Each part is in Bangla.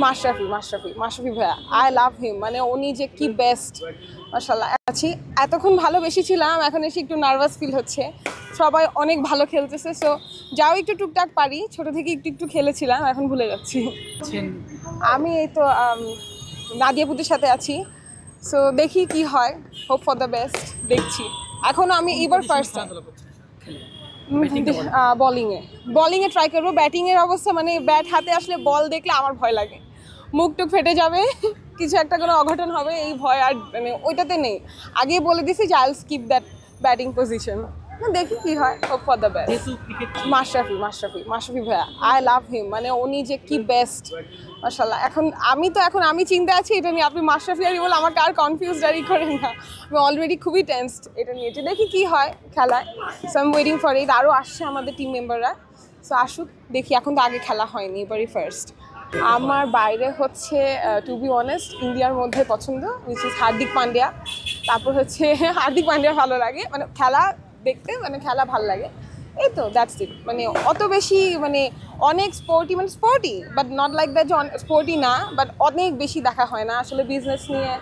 মাশরাফি মাশরাফি মাশরাফি ভাইয়া, আই লাভ হিম। মানে উনি যে কি বেস্ট, মাশাআল্লাহ। আছি এতক্ষণ ভালোবেসেছিলাম, এখন এসে একটু নার্ভাস ফিল হচ্ছে। সবাই অনেক ভালো খেলতেছে, সো যাও একটু টুকটাক পারি, ছোট থেকে একটু একটু খেলেছিলাম, এখন ভুলে যাচ্ছি। আমি এই তো নাদিয়া পুতির সাথে আছি, সো দেখি কি হয়, হোপ ফর দ্য বেস্ট। দেখছি এখনও আমি এবার ফার্স্ট বলিংয়ে ট্রাই করবো। ব্যাটিংয়ের অবস্থা মানে ব্যাট হাতে আসলে বল দেখলে আমার ভয় লাগে, মুখ টুক ফেটে যাবে, কিছু একটা কোনো অঘটন হবে, এই ভয় আর মানে ওইটাতে নেই। আগেই বলে দিছি যে I will skip that batting position. দেখি কি হয়, hope for the best. Mashrafe Mashrafe Mashrafe ভাইয়া, আই লাভ হিম। মানে উনি যে কি বেস্ট, মাশাআল্লাহ। এখন আমি চিন্তা আছি এটা নিয়ে, আপনি মাশরাফি আর বলে আমাকে আর কনফিউজ জারি করেন না, আমি অলরেডি খুবই টেন্সড এটা নিয়ে। দেখি কি হয় খেলায়, so I am waiting for it. আরও আসছে আমাদের টিম মেম্বাররা, সো আসুক দেখি। এখন তো আগে খেলা হয়নি, এবারই ফার্স্ট। আমার বাইরে হচ্ছে টু বি অনেস্ট ইন্ডিয়ার মধ্যে পছন্দ, উইচ ইজ হার্দিক পান্ডিয়া। তারপর হচ্ছে হার্দিক পান্ডিয়া ভালো লাগে, মানে খেলা দেখতে, মানে খেলা ভালো লাগে, এই তো দ্যাটস ইট। মানে অত বেশি মানে অনেক স্পোর্টি, মানে sporty but not like that যে স্পোর্টি না, বাট অনেক বেশি দেখা হয় না আসলে বিজনেস নিয়ে।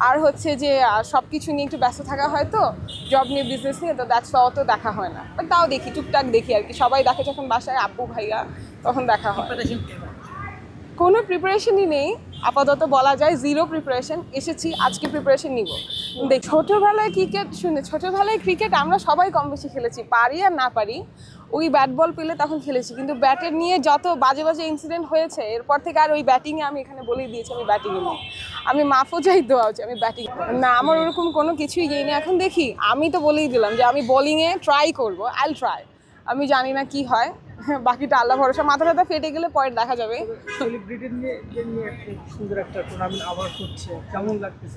আর হচ্ছে যে সব কিছু নিয়ে একটু ব্যস্ত থাকা হয়, তো জব নিয়ে বিজনেস নিয়ে, তো দ্যাটস অত দেখা হয় না। বাট তাও দেখি, টুকটাক দেখি আর কি। সবাই দেখে যখন বাসায়, আপু ভাইয়া, তখন দেখা হয়। কোনো প্রিপারেশনই নেই আপাতত, বলা যায় জিরো প্রিপারেশন। এসেছি আজকে প্রিপারেশন নিব। দেখ ছোটোবেলায় ক্রিকেট আমরা সবাই কম বেশি খেলেছি, পারি আর না পারি, ওই ব্যাট বল পেলে তখন খেলেছি। কিন্তু ব্যাটের নিয়ে যত বাজে বাজে ইনসিডেন্ট হয়েছে, এরপর থেকে আর ওই ব্যাটিংয়ে, আমি এখানে বলেই দিয়েছি আমি ব্যাটিংয়ে নেই, আমি মাফও চাই, দেওয়া হচ্ছে আমি ব্যাটিং না, আমার ওরকম কোনো কিছুই গিয়ে নেই। এখন দেখি, আমি তো বলেই দিলাম যে আমি বোলিংয়ে ট্রাই করবো, আইল ট্রাই। আমি জানি না কি হয়, বাকিটা আল্লাহ ভরসা। মাথা টাথা ফেটে গেলে পরে দেখা যাবে।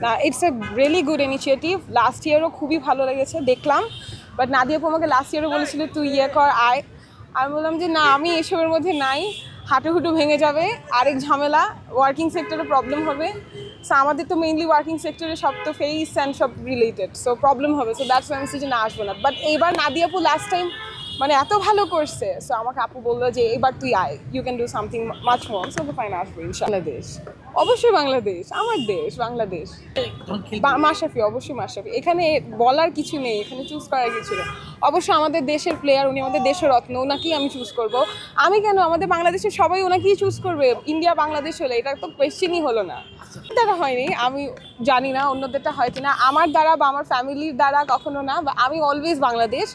না, it's a really good initiative. Last ইয়ারও খুবই ভালো লেগেছে, দেখলাম। বাট নাদিয়া আপু আমাকে লাস্ট ইয়ারও বলেছিল তুই ইয়ে কর, আয়। আমি বললাম যে না, আমি এসবের মধ্যে নাই, হাঁটু ভেঙে যাবে, আরেক ঝামেলা, ওয়ার্কিং সেক্টরে প্রবলেম হবে। সো আমাদের তো মেইনলি ওয়ার্কিং সেক্টরে সব তো ফেস অ্যান্ড সব রিলেটেড, সো প্রবলেম হবে। সো দ্যাটস ওয়াই যে না, আসবো না। বাট এইবার নাদিয়া আপু লাস্ট টাইম মানে এত ভালো করছে, সো আমাকে আপু বললো যে এবার তুই আয়, you can do something much more. So fine, আসবো ইনশাআল্লাহ। দেশ অবশ্যই বাংলাদেশ, আমার দেশ বাংলাদেশ। মাশরাফি, অবশ্যই মাশরাফি। এখানে বলার কিছু নেই, এখানে চুজ করার কিছু নেই। অবশ্যই আমাদের দেশের প্লেয়ার, উনি আমাদের দেশের রত্ন, ওনাকেই আমি চুজ করব। আমি কেন, আমাদের বাংলাদেশের সবাই ওনাকেই চুজ করবে। ইন্ডিয়া বাংলাদেশ হলে এটা তো কোয়েশ্চেনই হলো না। দ্বারা হয়নি, আমি জানি না অন্যদেরটা হয় কিনা, আমার দ্বারা বা আমার ফ্যামিলির দ্বারা কখনো না। আমি অলওয়েজ বাংলাদেশ।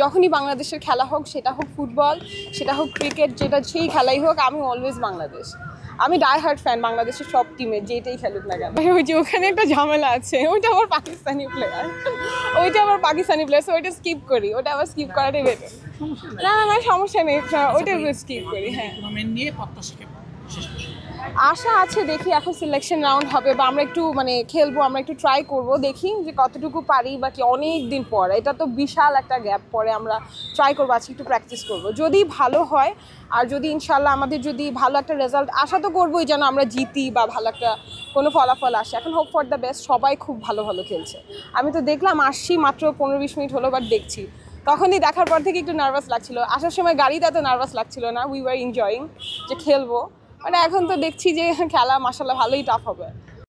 যখনই বাংলাদেশের খেলা হোক, সেটা হোক ফুটবল, সেটা হোক ক্রিকেট, যেটা সেই খেলাই হোক, আমি অলওয়েজ বাংলাদেশ। আমি ডাই হার্ট ফ্যান বাংলাদেশের সব টিমের, যেটাই খেলুক না কেন। ওই যে ওখানে একটা ঝামেলা আছে, ওইটা আবার পাকিস্তানি প্লেয়ার, সো ওইটা স্কিপ করি, ওটা আবার স্কিপ করাটাই বেটার। না, সমস্যা নেই, ওইটা স্কিপ করি। হ্যাঁ, আশা আছে, দেখি এখন সিলেকশন রাউন্ড হবে, বা আমরা একটু মানে খেলবো, আমরা একটু ট্রাই করব, দেখি যে কতটুকু পারি। বাকি অনেক দিন পর, এটা তো বিশাল একটা গ্যাপ পরে আমরা ট্রাই করবো, আজকে একটু প্র্যাকটিস করব। যদি ভালো হয়, আর যদি ইনশাল্লাহ আমাদের যদি ভালো একটা রেজাল্ট, আশা তো করবোই যেন আমরা জিতি বা ভালো একটা কোনো ফলাফল আসে। এখন হোপ ফর দ্য বেস্ট, সবাই খুব ভালো খেলছে। আমি তো দেখলাম, আসছি মাত্র 15-20 মিনিট হলো, বাট দেখছি, তখনই দেখার পর থেকে একটু নার্ভাস লাগছিল। আসার সময় গাড়িতে এত নার্ভাস লাগছিল না, উই ওয়ার এনজয়িং যে খেলবো। মানে এখন তো দেখছি যে খেলা মাশাআল্লাহ ভালোই টাফ হবে।